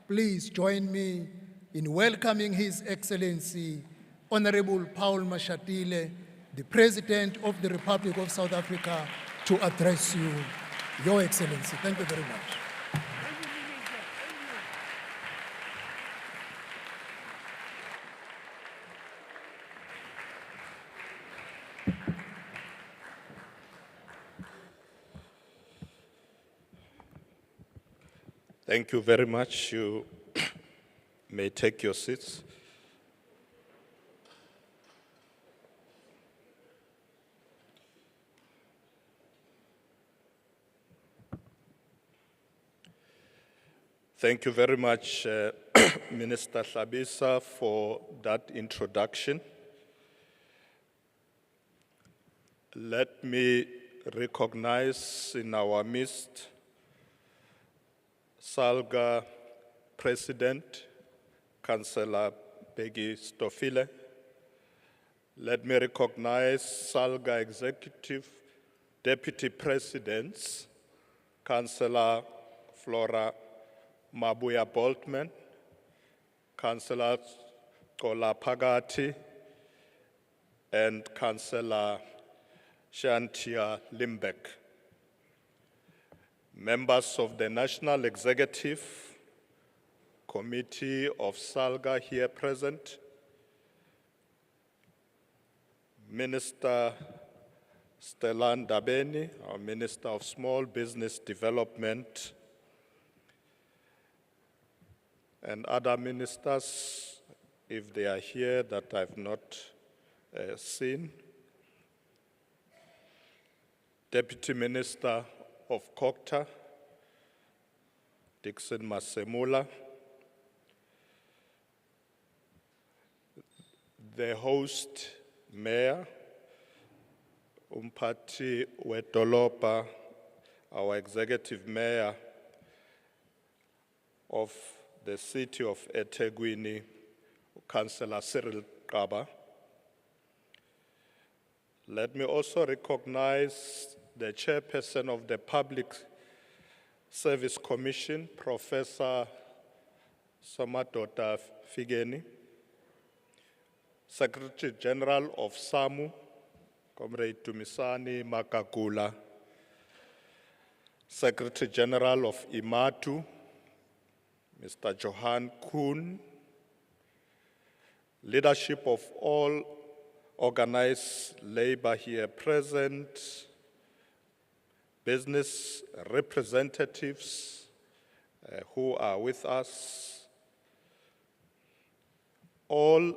please join me in welcoming His Excellency, Honorable Paul Mashatile, the President of the Republic of South Africa, to address you, Your Excellency. Thank you very much. Thank you very much. You may take your seats. Thank you very much, Minister Hlabisa, for that introduction. Let me recognize in our midst SALGA President, Councillor Peggy Stofile. Let me recognize SALGA Executive Deputy Presidents, Councillor Flora Mabuya Boltman, Councillor Kola Pagati, and Councillor Shantia Limbeck. Members of the National Executive Committee of SALGA here present, Minister Stellan Dabeni, our Minister of Small Business Development, and other ministers, if they are here, that I've not seen. Deputy Minister of Kokta, Dixon Masemula, the host mayor, Umpati Wetolopa, our executive mayor of the city of eThekwini, Councillor Cyril Kaba. Let me also recognize the chairperson of the Public Service Commission, Professor Samadota Figeni, Secretary General of SAMU, Comrade Tumisani Makakula, Secretary General of IMATU, Mr. Johan Kuhn, leadership of all organized labor here present, business representatives who are with us, all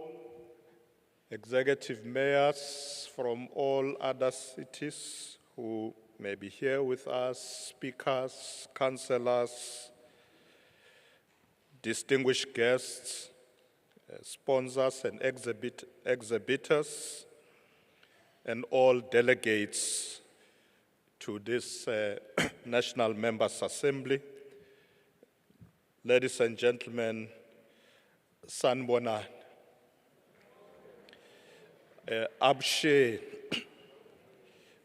executive mayors from all other cities who may be here with us, speakers, councillors, distinguished guests, sponsors and exhibitors, and all delegates to this National Members' Assembly. Ladies and gentlemen, Sanbonani, Abshe,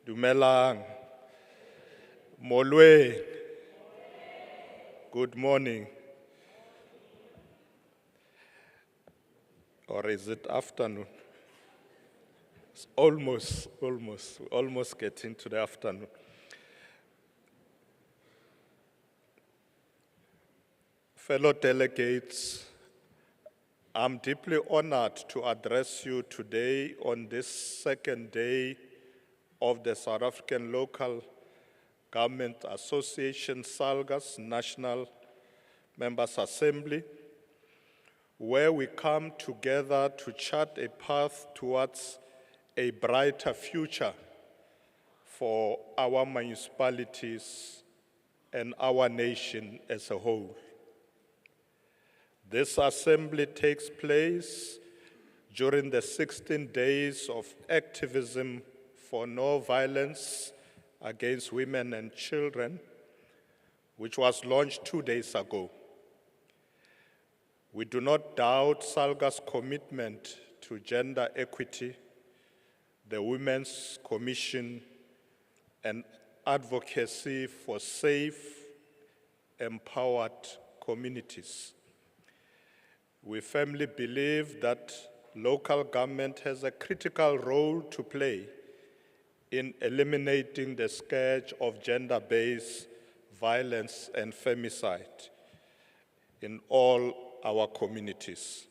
Dumelang, Molwe, good morning. Or is it afternoon? It's almost getting to the afternoon. Fellow delegates, I'm deeply honored to address you today on this second day of the South African Local Government Association, SALGA's National Members' Assembly, where we come together to chart a path towards a brighter future for our municipalities and our nation as a whole. This assembly takes place during the 16 days of activism for no violence against women and children, which was launched 2 days ago. We do not doubt SALGA's commitment to gender equity, the Women's Commission, and advocacy for safe, empowered communities. We firmly believe that local government has a critical role to play in eliminating the scourge of gender-based violence and femicide in all our communities.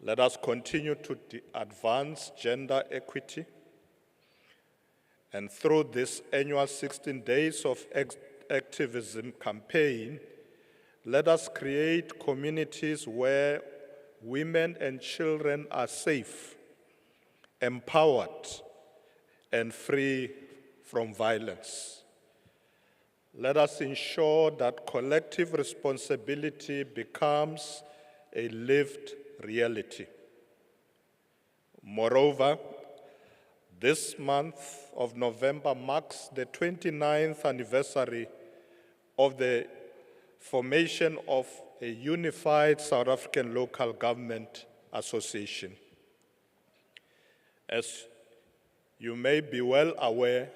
Let us continue to advance gender equity, and through this annual 16 days of activism campaign, let us create communities where women and children are safe, empowered, and free from violence. Let us ensure that collective responsibility becomes a lived reality. Moreover, this month of November marks the 29th anniversary of the formation of a unified South African Local Government Association. As you may be well aware,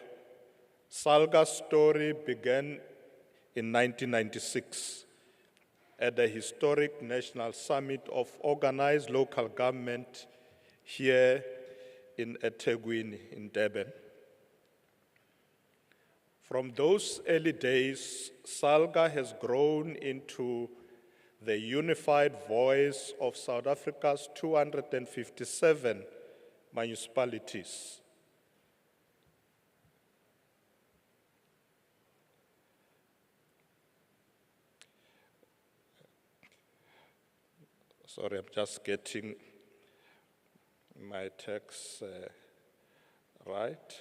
SALGA's story began in 1996 at the historic National Summit of Organized Local Government here in eThekwini in Durban. From those early days, SALGA has grown into the unified voice of South Africa's 257 municipalities. Sorry, I'm just getting my text right.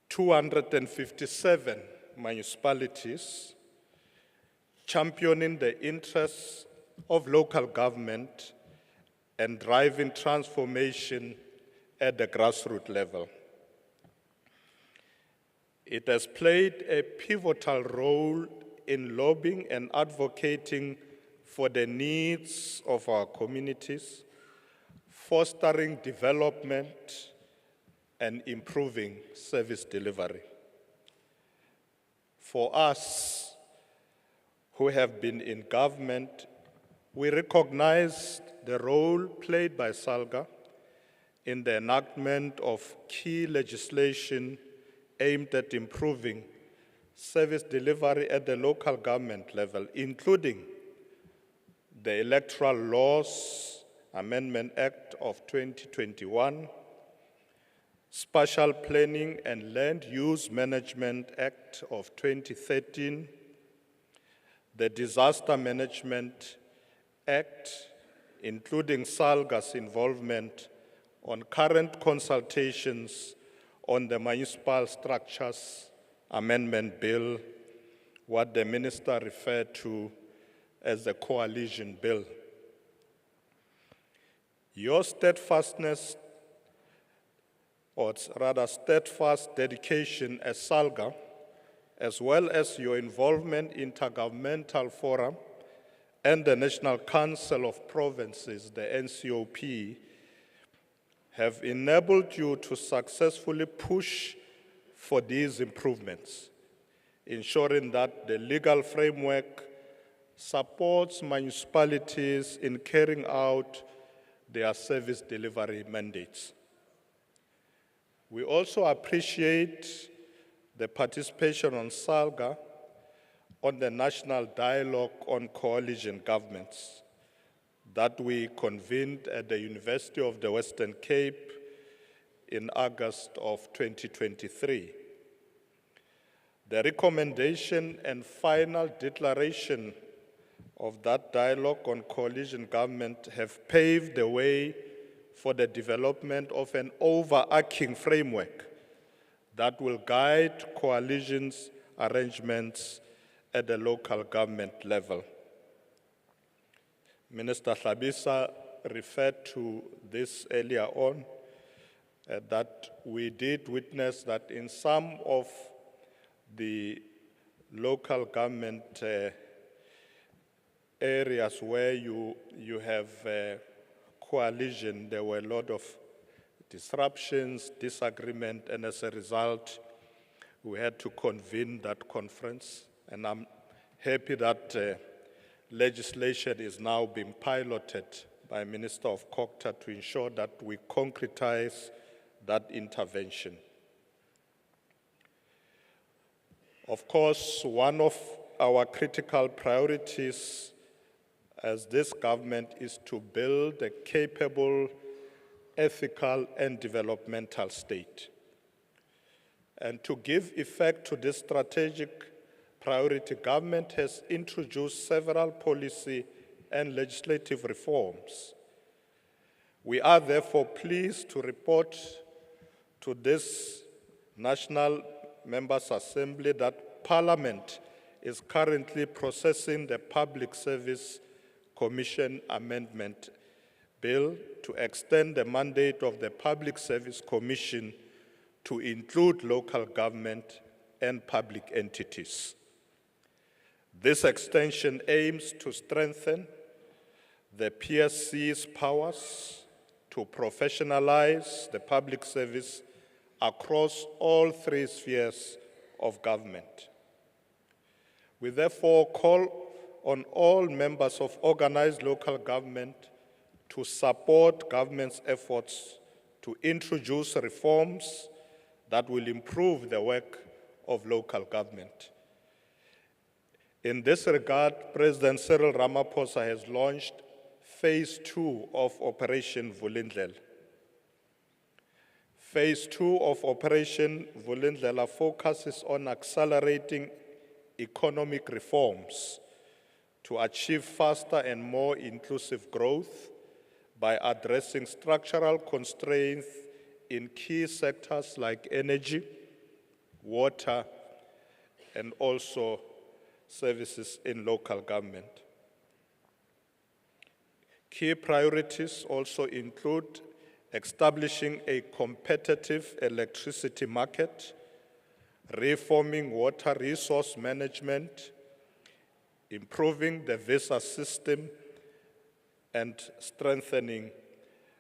257 municipalities championing the interests of local government and driving transformation at the grassroots level. It has played a pivotal role in lobbying and advocating for the needs of our communities, fostering development, and improving service delivery. For us who have been in government, we recognize the role played by SALGA in the enactment of key legislation aimed at improving service delivery at the local government level, including the Electoral Laws Amendment Act of 2021, Spatial Planning and Land Use Management Act of 2013, the Disaster Management Act, including SALGA's involvement on current consultations on the Municipal Structures Amendment Bill, what the minister referred to as the coalition bill. Your steadfastness, or rather steadfast dedication as SALGA, as well as your involvement in Intergovernmental Forum and the National Council of Provinces, the NCOP, have enabled you to successfully push for these improvements, ensuring that the legal framework supports municipalities in carrying out their service delivery mandates. We also appreciate the participation on SALGA on the National Dialogue on Coalition Governments that we convened at the University of the Western Cape in August of 2023. The recommendation and final declaration of that dialogue on coalition government have paved the way for the development of an overarching framework that will guide coalitions arrangements at the local government level. Minister Hlabisa referred to this earlier on, that we did witness that in some of the local government areas where you have coalition, there were a lot of disruptions, disagreement, and as a result, we had to convene that conference. And I'm Happy that legislation is now being piloted by Minister of Kokta to ensure that we concretize that intervention. Of course, one of our critical priorities as this government is to build a capable, ethical, and developmental state. And to give effect to this strategic priority, government has introduced several policy and legislative reforms. We are therefore pleased to report to this National Members' Assembly that Parliament is currently processing the Public Service Commission Amendment Bill to extend the mandate of the Public Service Commission to include local government and public entities. This extension aims to strengthen the PSC's powers to professionalize the public service across all three spheres of government. We therefore call on all members of organized local government to support government's efforts to introduce reforms that will improve the work of local government. In this regard, President Cyril Ramaphosa has launched Phase 2 of Operation Vulindlela. Phase 2 of Operation Vulindlela focuses on accelerating economic reforms to achieve faster and more inclusive growth by addressing structural constraints in key sectors like energy, water, and also services in local government. Key priorities also include establishing a competitive electricity market, reforming water resource management, improving the visa system, and strengthening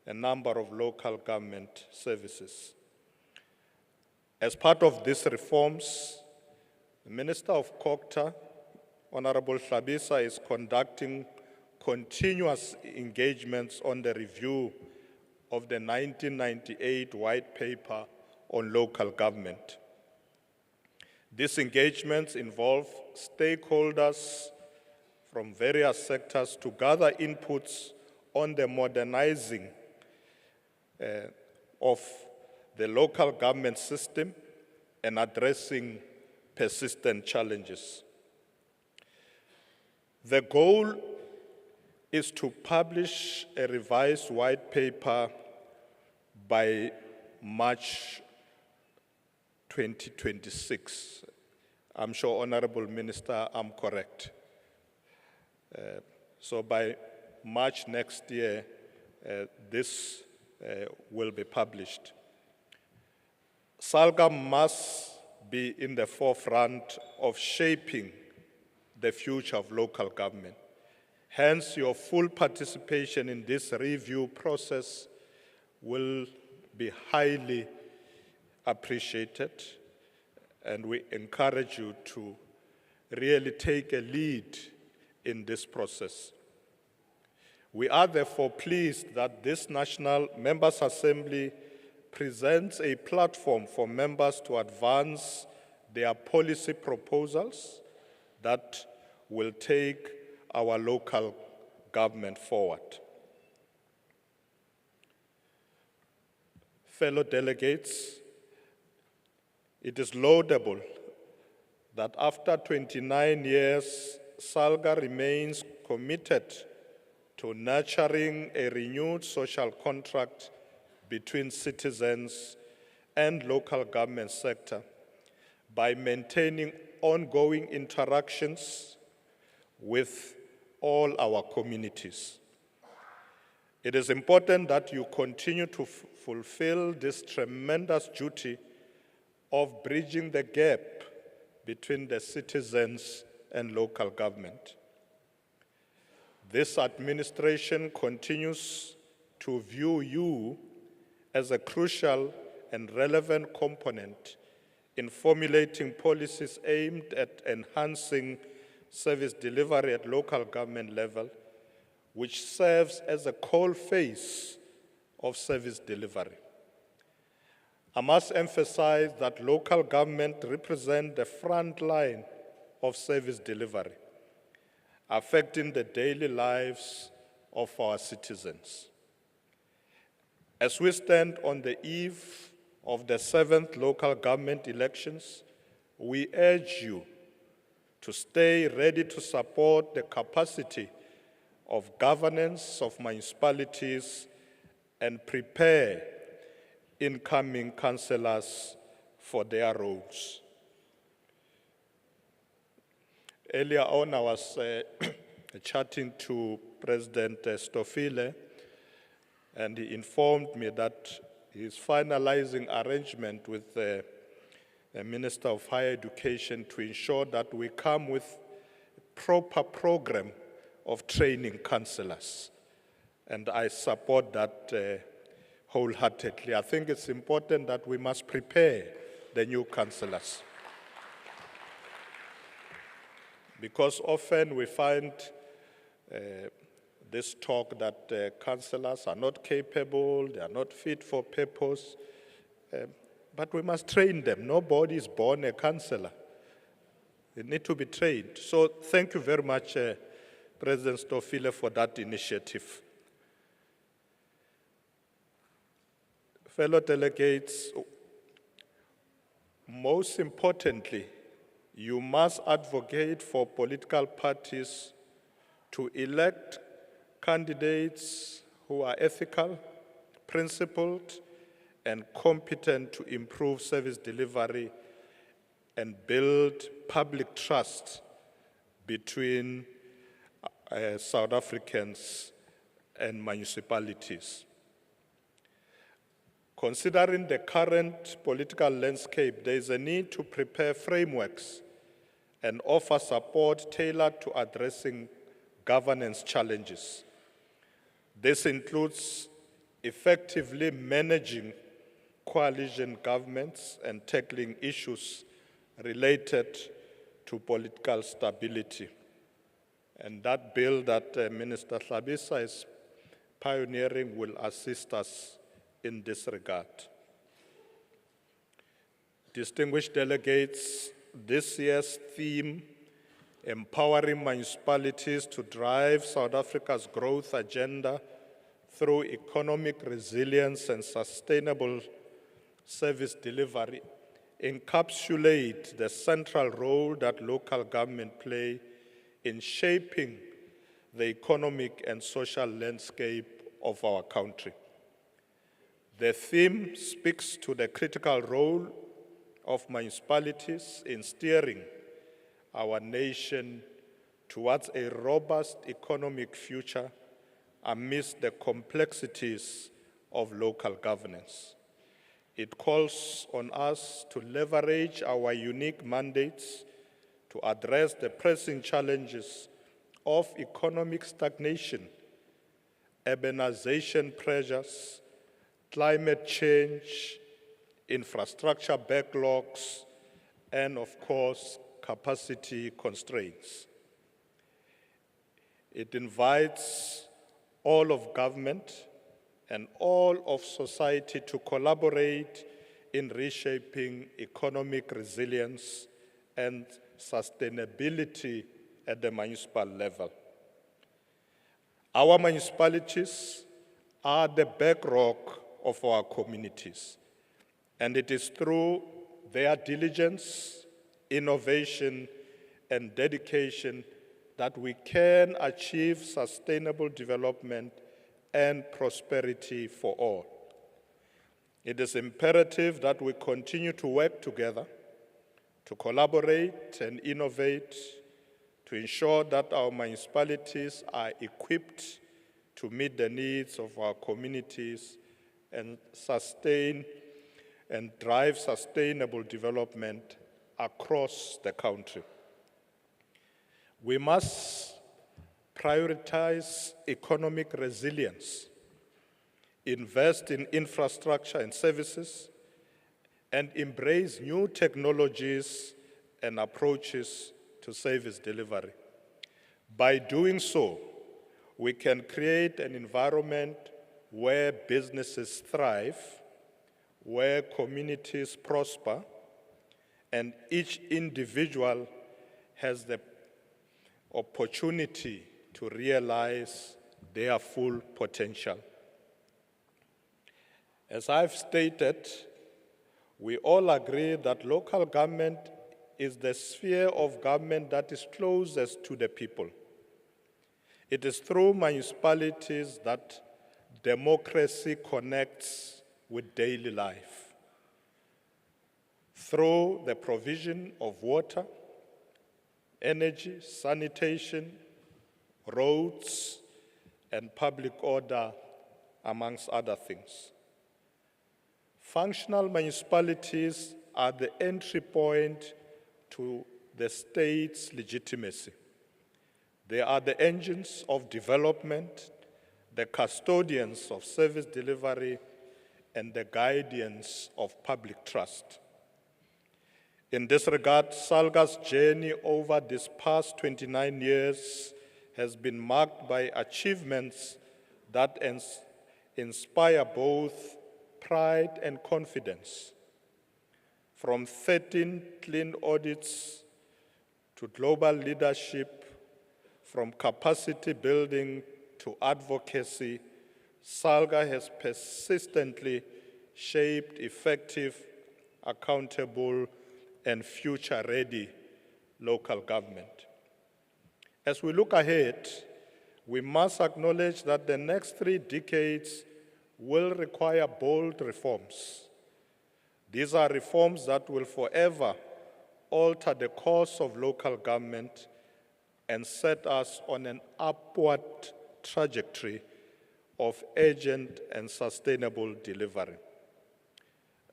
a number of local government services. As part of these reforms, the Minister of Kokta, Honorable Hlabisa, is conducting continuous engagements on the review of the 1998 White Paper on Local Government. These engagements involve stakeholders from various sectors to gather inputs on the modernizing of the local government system and addressing persistent challenges. The goal is to publish a revised white paper by March 2026. I'm sure, Honorable Minister, I'm correct. So by March next year, this will be published. SALGA must be in the forefront of shaping the future of local government. Hence, your full participation in this review process will be highly appreciated, and we encourage you to really take a lead in this process. We are therefore pleased that this National Members' Assembly presents a platform for members to advance their policy proposals that will take our local government forward. Fellow delegates, it is laudable that after 29 years, SALGA remains committed to nurturing a renewed social contract between citizens and local government sector by maintaining ongoing interactions with all our communities. It is important that you continue to fulfill this tremendous duty of bridging the gap between the citizens and local government. This administration continues to view you as a crucial and relevant component in formulating policies aimed at enhancing service delivery at local government level, which serves as a coalface of service delivery. I must emphasize that local government represent the front line of service delivery, affecting the daily lives of our citizens. As we stand on the eve of the 7th local government elections, we urge you to stay ready to support the capacity of governance of municipalities and prepare incoming councillors for their roles. Earlier on, I was chatting to President Stofile, and he informed me that he is finalizing arrangement with the Minister of Higher Education to ensure that we come with a proper program of training councillors. And I support that wholeheartedly. I think it's important that we must prepare the new councillors. Because often we find this talk that councillors are not capable, they are not fit for purpose, but we must train them. Nobody is born a councillor. They need to be trained. So thank you very much, President Stofile, for that initiative. Fellow delegates, most importantly, you must advocate for political parties to elect candidates who are ethical, principled, and competent to improve service delivery and build public trust between South Africans and municipalities. Considering the current political landscape, there is a need to prepare frameworks and offer support tailored to addressing governance challenges. This includes effectively managing coalition governments and tackling issues related to political stability. And that bill that Minister Hlabisa is pioneering will assist us in this regard. Distinguished delegates, this year's theme, empowering municipalities to drive South Africa's growth agenda through economic resilience and sustainable service delivery, encapsulate the central role that local government play in shaping the economic and social landscape of our country. The theme speaks to the critical role of municipalities in steering our nation towards a robust economic future amidst the complexities of local governance. It calls on us to leverage our unique mandates to address the pressing challenges of economic stagnation, urbanization pressures, climate change, infrastructure backlogs, and of course, capacity constraints. It invites all of government and all of society to collaborate in reshaping economic resilience and sustainability at the municipal level. Our municipalities are the bedrock of our communities, and it is through their diligence, innovation, and dedication that we can achieve sustainable development and prosperity for all. It is imperative that we continue to work together, to collaborate and innovate, to ensure that our municipalities are equipped to meet the needs of our communities and sustain and drive sustainable development across the country. We must prioritize economic resilience, invest in infrastructure and services, and embrace new technologies and approaches to service delivery. By doing so, we can create an environment where businesses thrive, where communities prosper, and each individual has the opportunity to realize their full potential. As I've stated, we all agree that local government is the sphere of government that is closest to the people. It is through municipalities that democracy connects with daily life. Through the provision of water, energy, sanitation, roads, and public order, amongst other things. Functional municipalities are the entry point to the state's legitimacy. They are the engines of development, the custodians of service delivery, and the guardians of public trust. In this regard, SALGA's journey over these past 29 years has been marked by achievements that inspire both pride and confidence. From 13 clean audits to global leadership, from capacity building to advocacy, SALGA has persistently shaped effective, accountable, and future-ready local government. As we look ahead, we must acknowledge that the next 3 decades will require bold reforms. These are reforms that will forever alter the course of local government and set us on an upward trajectory of urgent and sustainable delivery.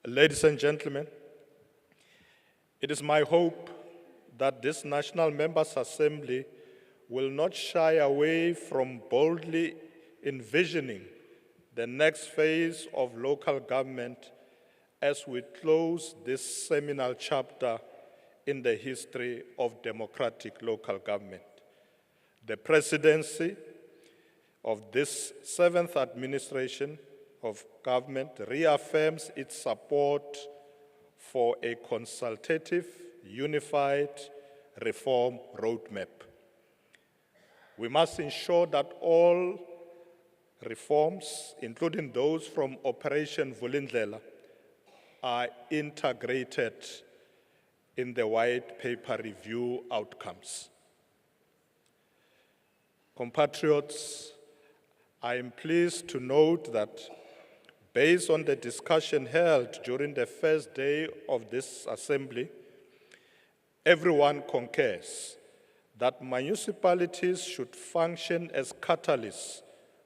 Ladies and gentlemen, it is my hope that this National Members' Assembly will not shy away from boldly envisioning the next phase of local government as we close this seminal chapter in the history of democratic local government. The presidency of this 7th administration of government reaffirms its support for a consultative, unified reform roadmap. We must ensure that all reforms, including those from Operation Vulindlela, are integrated in the white paper review outcomes. Compatriots, I am pleased to note that based on the discussion held during the first day of this assembly, everyone concurs that municipalities should function as catalysts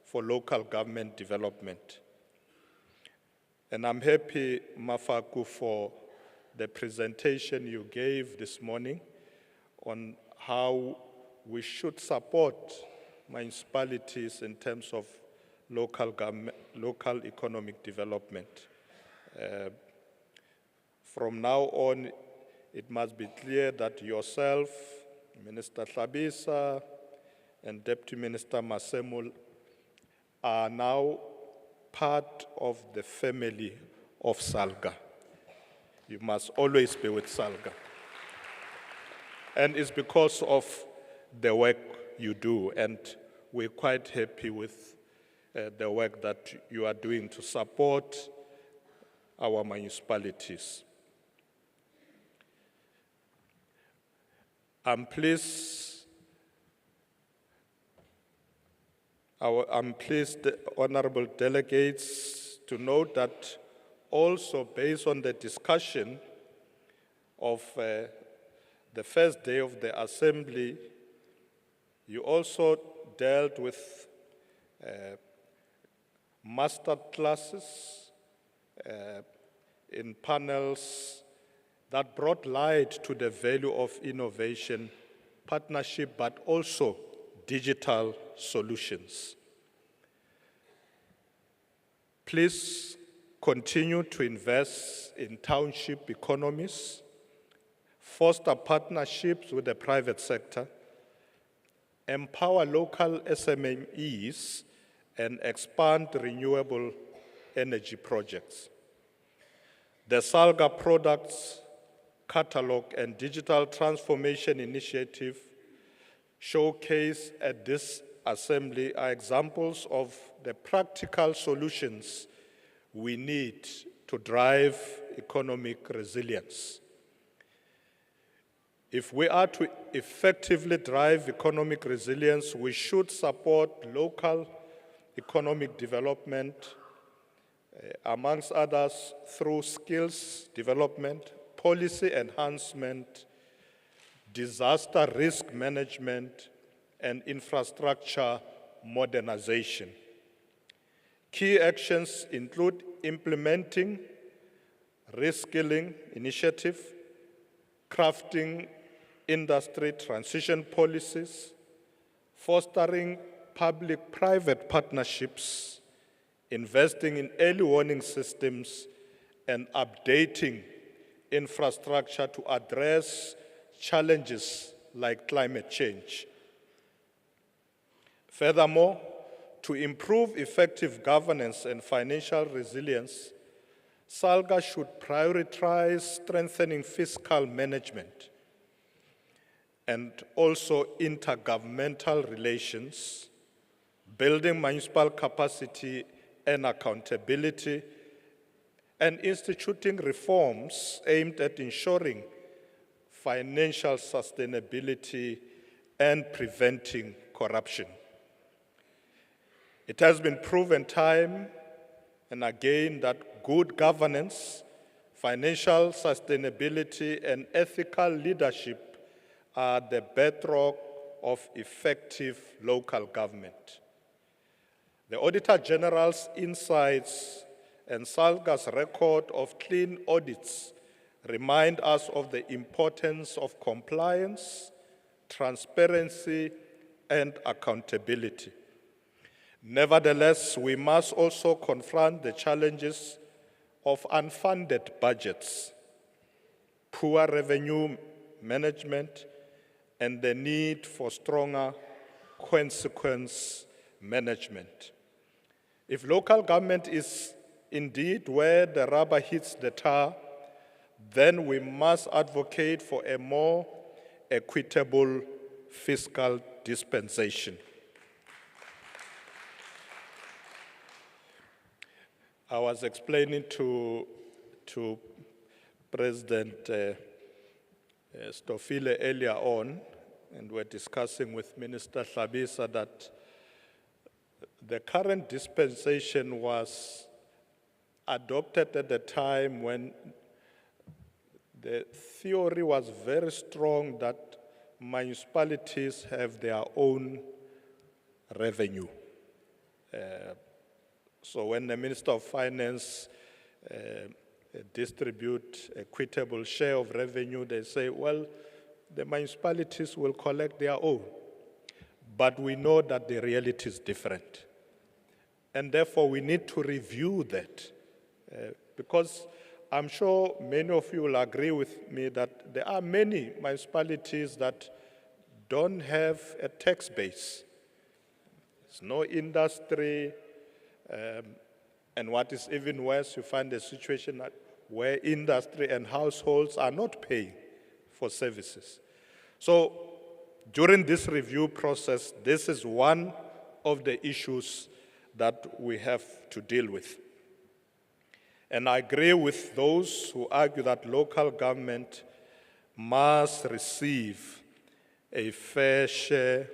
for local government development. And I'm happy, Mafaku, for the presentation you gave this morning on how we should support municipalities in terms of local economic development. From now on, it must be clear that yourself, Minister Tlhabisa, and Deputy Minister Masemul are now part of the family of SALGA. You must always be with SALGA. And it's because of the work you do, and we're quite happy with the work that you are doing to support our municipalities. I'm pleased, honorable delegates, to note that also based on the discussion of the first day of the assembly, you also dealt with master classes in panels that brought light to the value of innovation, partnership, but also digital solutions. Please continue to invest in township economies, foster partnerships with the private sector, empower local SMEs, and expand renewable energy projects. The SALGA Products Catalog and Digital Transformation Initiative showcased at this assembly are examples of the practical solutions we need to drive economic resilience. If we are to effectively drive economic resilience, we should support local economic development, amongst others, through skills development, policy enhancement, disaster risk management, and infrastructure modernization. Key actions include implementing reskilling initiative, crafting industry transition policies, fostering public-private partnerships, investing in early warning systems, and updating infrastructure to address challenges like climate change. Furthermore, to improve effective governance and financial resilience, SALGA should prioritize strengthening fiscal management and also intergovernmental relations, building municipal capacity and accountability, and instituting reforms aimed at ensuring financial sustainability and preventing corruption. It has been proven time and again that good governance, financial sustainability, and ethical leadership are the bedrock of effective local government. The Auditor General's insights and SALGA's record of clean audits remind us of the importance of compliance, transparency, and accountability. Nevertheless, we must also confront the challenges of unfunded budgets, poor revenue management, and the need for stronger consequence management. If local government is indeed where the rubber hits the tar, then we must advocate for a more equitable fiscal dispensation. I was explaining to President Stofile earlier on, and we're discussing with Minister Hlabisa, that the current dispensation was adopted at the time when the theory was very strong that municipalities have their own revenue. So when the Minister of Finance distribute equitable share of revenue, they say, well, the municipalities will collect their own. But we know that the reality is different. And therefore, we need to review that. Because I'm sure many of you will agree with me that there are many municipalities that don't have a tax base. There's no industry. And what is even worse, you find a situation where industry and households are not paying for services. So during this review process, this is one of the issues that we have to deal with. And I agree with those who argue that local government must receive a fair share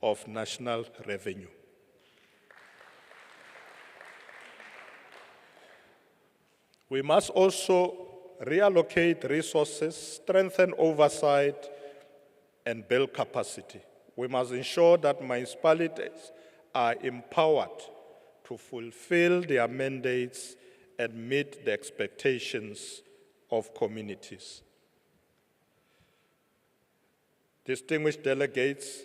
of national revenue. We must also reallocate resources, strengthen oversight, and build capacity. We must ensure that municipalities are empowered to fulfill their mandates and meet the expectations of communities. Distinguished delegates,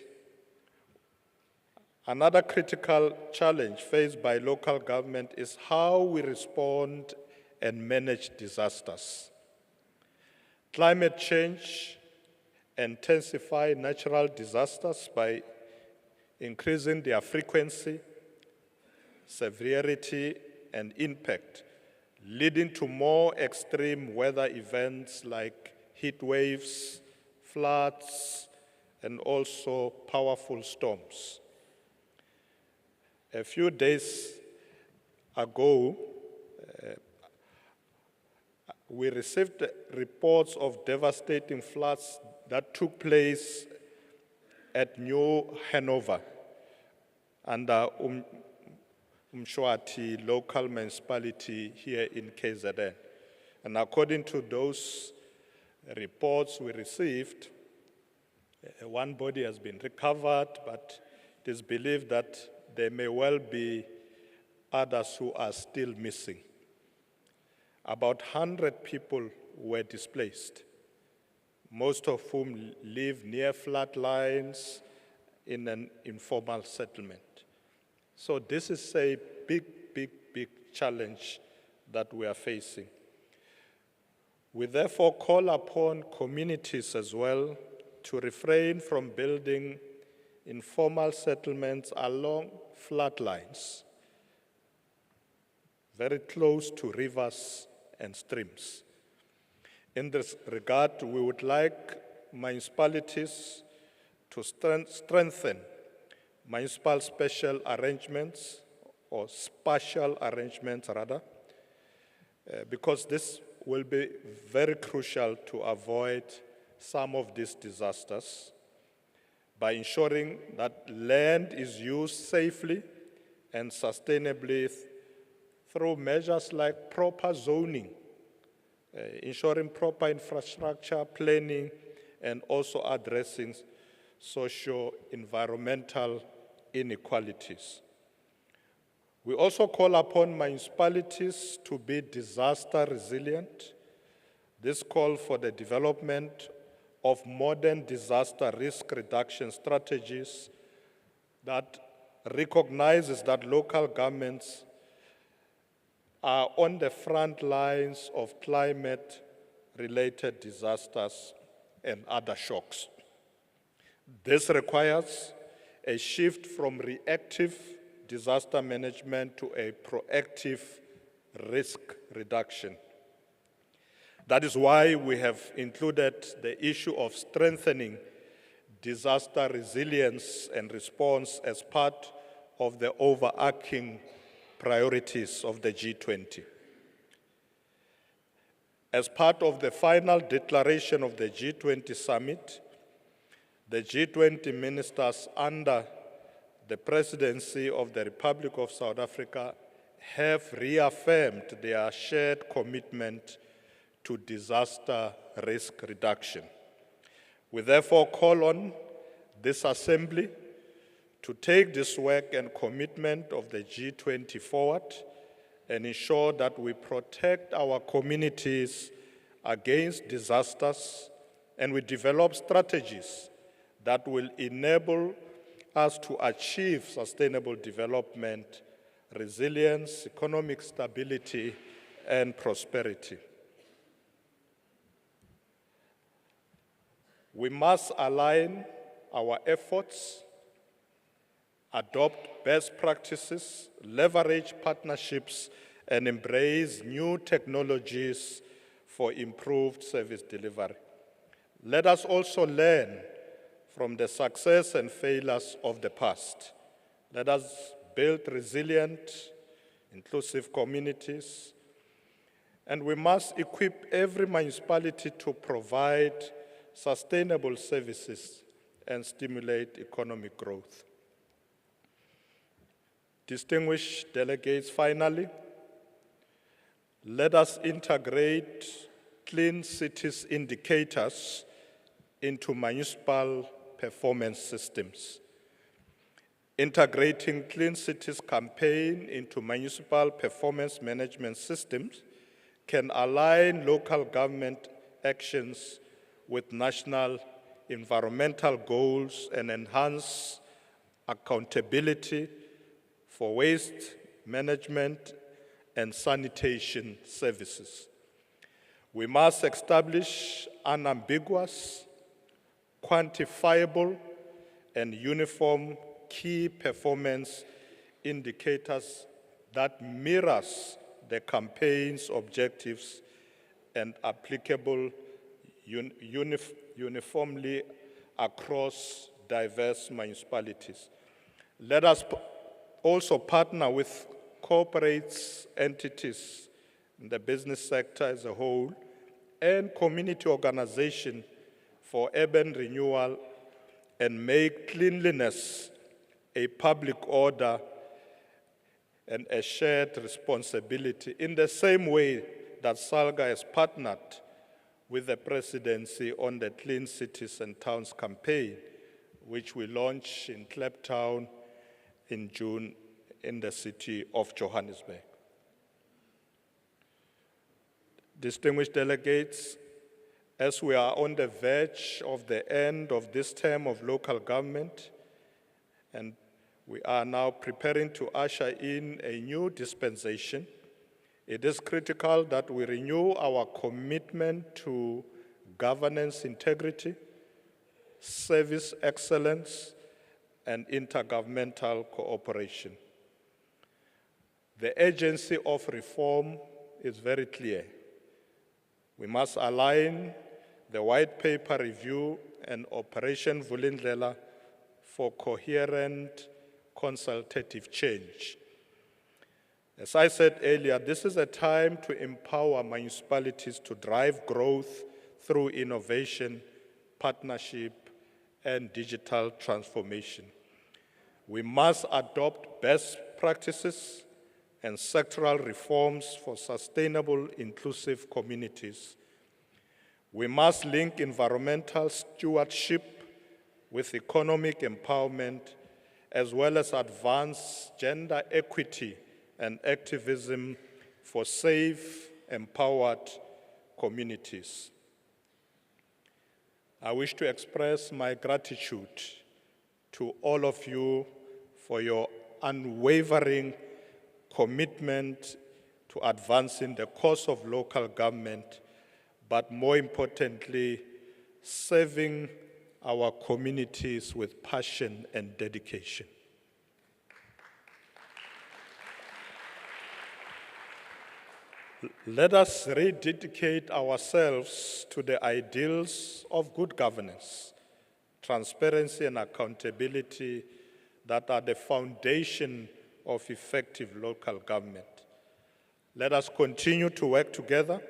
another critical challenge faced by local government is how we respond and manage disasters. Climate change intensify natural disasters by increasing their frequency, severity, and impact, leading to more extreme weather events like heat waves, floods, and also powerful storms. A few days ago, we received reports of devastating floods that took place at New Hanover under Mshwati local municipality here in KZN. And according to those reports we received, one body has been recovered, but it is believed that there may well be others who are still missing. About 100 people were displaced, most of whom live near flood lines in an informal settlement. So this is a big challenge that we are facing. We therefore call upon communities as well to refrain from building informal settlements along flood lines, very close to rivers and streams. In this regard, we would like municipalities to strengthen municipal special arrangements, or spatial arrangements rather, because this will be very crucial to avoid some of these disasters by ensuring that land is used safely and sustainably through measures like proper zoning, ensuring proper infrastructure planning, and also addressing socio-environmental inequalities. We also call upon municipalities to be disaster resilient. This call for the development of modern disaster risk reduction strategies that recognizes that local governments are on the front lines of climate-related disasters and other shocks. This requires a shift from reactive disaster management to a proactive risk reduction. That is why we have included the issue of strengthening disaster resilience and response as part of the overarching priorities of the G20. As part of the final declaration of the G20 summit, the G20 ministers under the Presidency of the Republic of South Africa have reaffirmed their shared commitment to disaster risk reduction. We therefore call on this Assembly to take this work and commitment of the G20 forward and ensure that we protect our communities against disasters, and we develop strategies that will enable us to achieve sustainable development, resilience, economic stability, and prosperity. We must align our efforts, adopt best practices, leverage partnerships, and embrace new technologies for improved service delivery. Let us also learn from the success and failures of the past. Let us build resilient, inclusive communities, and we must equip every municipality to provide sustainable services and stimulate economic growth. Distinguished delegates, finally, let us integrate Clean Cities indicators into municipal performance systems. Integrating Clean Cities campaign into municipal performance management systems can align local government actions with national environmental goals and enhance accountability for waste management and sanitation services. We must establish unambiguous, quantifiable, and uniform key performance indicators that mirrors the campaign's objectives and applicable uniformly across diverse municipalities. Let us also partner with corporates, entities, in the business sector as a whole, and community organizations for urban renewal and make cleanliness a public order and a shared responsibility in the same way that SALGA has partnered with the Presidency on the Clean Cities and Towns campaign, which we launched in Kliptown in June in the city of Johannesburg. Distinguished delegates, as we are on the verge of the end of this term of local government, and we are now preparing to usher in a new dispensation, it is critical that we renew our commitment to governance integrity, service excellence, and intergovernmental cooperation. The urgency of reform is very clear. We must align the white paper review and Operation Vulindlela for coherent consultative change. As I said earlier, this is a time to empower municipalities to drive growth through innovation, partnership, and digital transformation. We must adopt best practices and sectoral reforms for sustainable, inclusive communities. We must link environmental stewardship with economic empowerment, as well as advance gender equity and activism for safe, empowered communities. I wish to express my gratitude to all of you for your unwavering commitment to advancing the cause of local government, but more importantly, serving our communities with passion and dedication. Let us rededicate ourselves to the ideals of good governance, transparency and accountability that are the foundation of effective local government. Let us continue to work together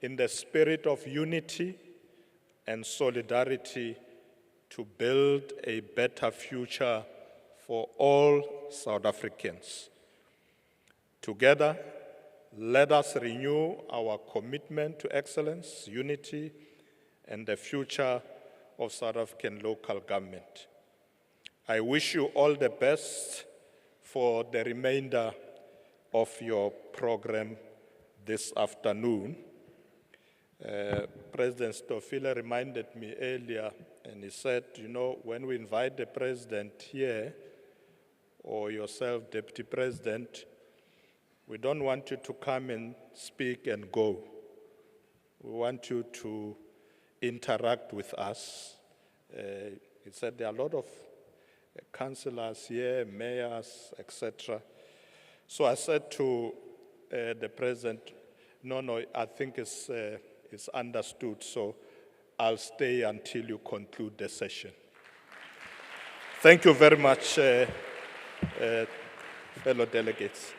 in the spirit of unity and solidarity to build a better future for all South Africans. Together, let us renew our commitment to excellence, unity, and the future of South African local government. I wish you all the best for the remainder of your program this afternoon. President Stofile reminded me earlier, and he said, you know, when we invite the president here, or yourself, Deputy President, we don't want you to come and speak and go. We want you to interact with us. He said there are a lot of councillors here, mayors, etc. So I said to the president, no, I think it's understood, so I'll stay until you conclude the session. Thank you very much, fellow delegates.